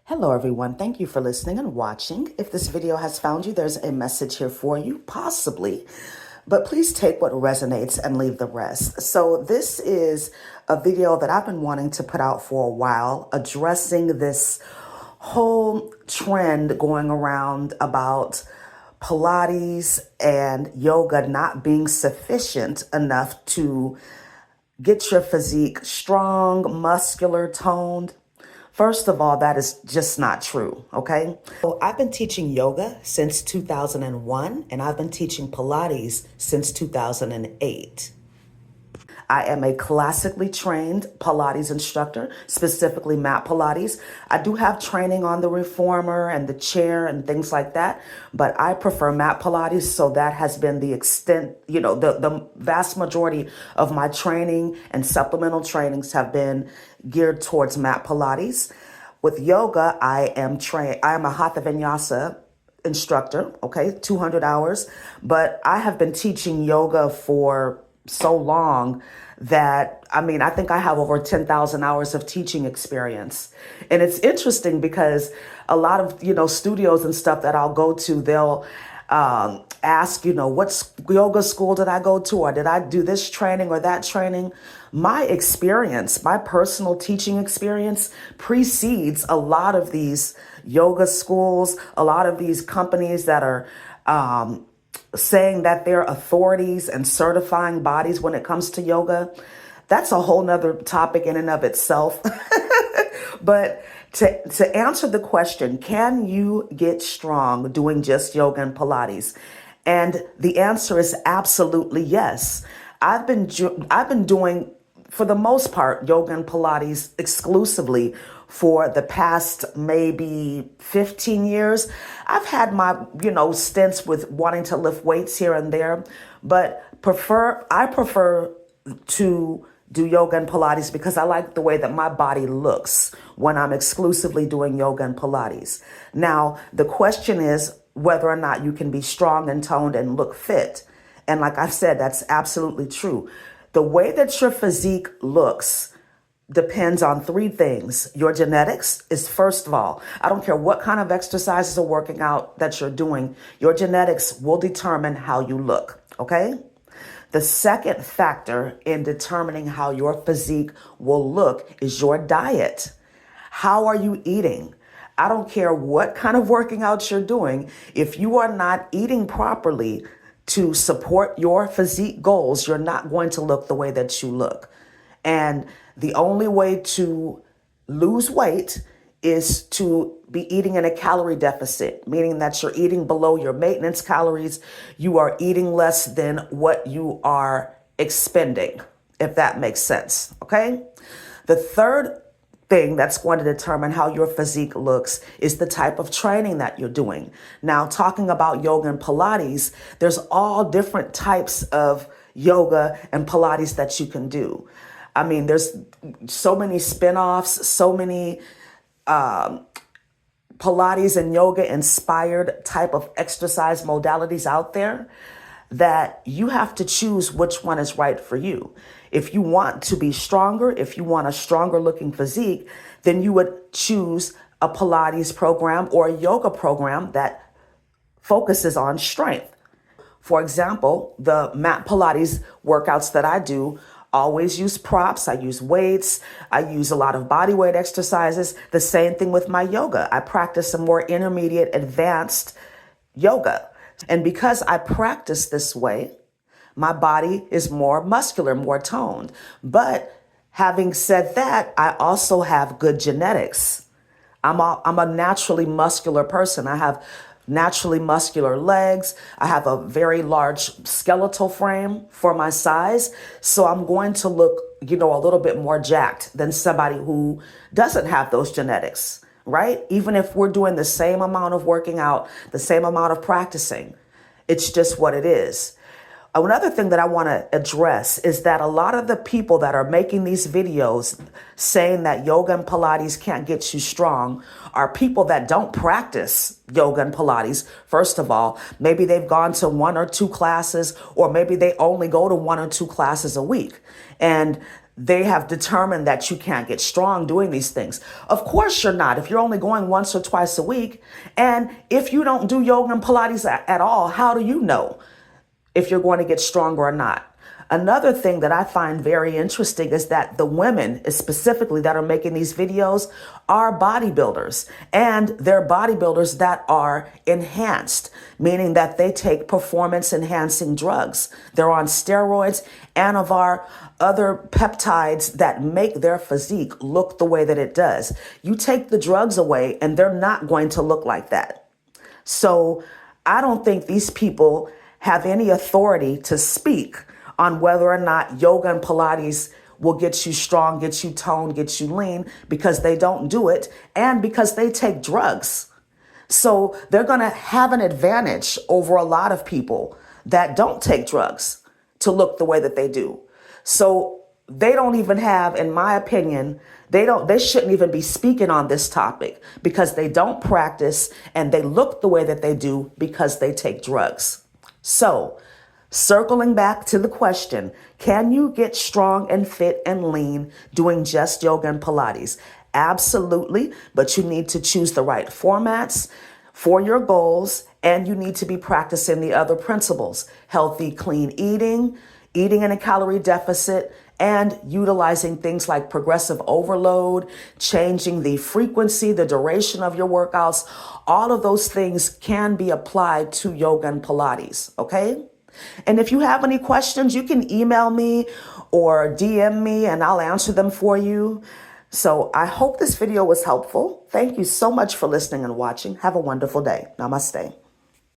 Hello everyone, thank you for listening and watching. If this video has found you, there's a message here for you, possibly, but please take what resonates and leave the rest. So this is a video that I've been wanting to put out for a while, addressing this whole trend going around about Pilates and yoga not being sufficient enough to get your physique strong, muscular, toned. First of all, that is just not true, okay? So I've been teaching yoga since 2001, and I've been teaching Pilates since 2008. I am a classically trained Pilates instructor, specifically mat Pilates. I do have training on the reformer and the chair and things like that, but I prefer mat Pilates, so that has been the extent, the vast majority of my training and supplemental trainings have been geared towards mat Pilates. With yoga, I am a Hatha Vinyasa instructor, okay, 200 hours, but I have been teaching yoga for so long that, I think I have over 10,000 hours of teaching experience. And it's interesting because a lot of, studios and stuff that I'll go to, they'll ask, what yoga school did I go to? Or did I do this training or that training? My experience, my personal teaching experience precedes a lot of these yoga schools, a lot of these companies that are saying that they're authorities and certifying bodies when it comes to yoga. That's a whole nother topic in and of itself. But to answer the question, can you get strong doing just yoga and Pilates? And the answer is absolutely yes. I've been doing, for the most part, yoga and Pilates exclusively for the past maybe 15 years. I've had my, stints with wanting to lift weights here and there, but I prefer to do yoga and Pilates because I like the way that my body looks when I'm exclusively doing yoga and Pilates. Now, the question is whether or not you can be strong and toned and look fit. And like I said, that's absolutely true. The way that your physique looks depends on three things. Your genetics is, first of all, I don't care what kind of exercises or working out that you're doing, your genetics will determine how you look, okay? The second factor in determining how your physique will look is your diet. How are you eating? I don't care what kind of working out you're doing. If you are not eating properly to support your physique goals, you're not going to look the way that you look. And the only way to lose weight is to be eating in a calorie deficit, meaning that you're eating below your maintenance calories. You are eating less than what you are expending, if that makes sense, okay? The third thing that's going to determine how your physique looks is the type of training that you're doing. Now, talking about yoga and Pilates, there's all different types of yoga and Pilates that you can do. There's so many spin-offs, so many Pilates and yoga inspired type of exercise modalities out there that you have to choose which one is right for you. If you want to be stronger, if you want a stronger looking physique, then you would choose a Pilates program or a yoga program that focuses on strength. For example, the mat Pilates workouts that I do always use props. I use weights. I use a lot of body weight exercises. The same thing with my yoga. I practice some more intermediate advanced yoga. And because I practice this way, my body is more muscular, more toned. But having said that, I also have good genetics. I'm a naturally muscular person. I have naturally muscular legs. I have a very large skeletal frame for my size. So I'm going to look, a little bit more jacked than somebody who doesn't have those genetics, right? Even if we're doing the same amount of working out, the same amount of practicing, it's just what it is. Another thing that I want to address is that a lot of the people that are making these videos saying that yoga and Pilates can't get you strong are people that don't practice yoga and Pilates. First of all, maybe they've gone to one or two classes, or maybe they only go to one or two classes a week. And they have determined that you can't get strong doing these things. Of course you're not. If you're only going once or twice a week, and if you don't do yoga and Pilates at all, how do you know if you're going to get stronger or not? Another thing that I find very interesting is that the women specifically that are making these videos are bodybuilders, and they're bodybuilders that are enhanced, meaning that they take performance enhancing drugs. They're on steroids, Anavar, other peptides that make their physique look the way that it does. You take the drugs away and they're not going to look like that. So I don't think these people have any authority to speak on whether or not yoga and Pilates will get you strong, get you toned, get you lean, because they don't do it and because they take drugs. So they're going to have an advantage over a lot of people that don't take drugs to look the way that they do. So they don't even have, in my opinion, they shouldn't even be speaking on this topic because they don't practice and they look the way that they do because they take drugs. So circling back to the question, can you get strong and fit and lean doing just yoga and Pilates? Absolutely, but you need to choose the right formats for your goals, and you need to be practicing the other principles: healthy, clean eating, eating in a calorie deficit, and utilizing things like progressive overload, changing the frequency, the duration of your workouts. All of those things can be applied to yoga and Pilates, okay? And if you have any questions, you can email me or DM me and I'll answer them for you. So I hope this video was helpful. Thank you so much for listening and watching. Have a wonderful day. Namaste.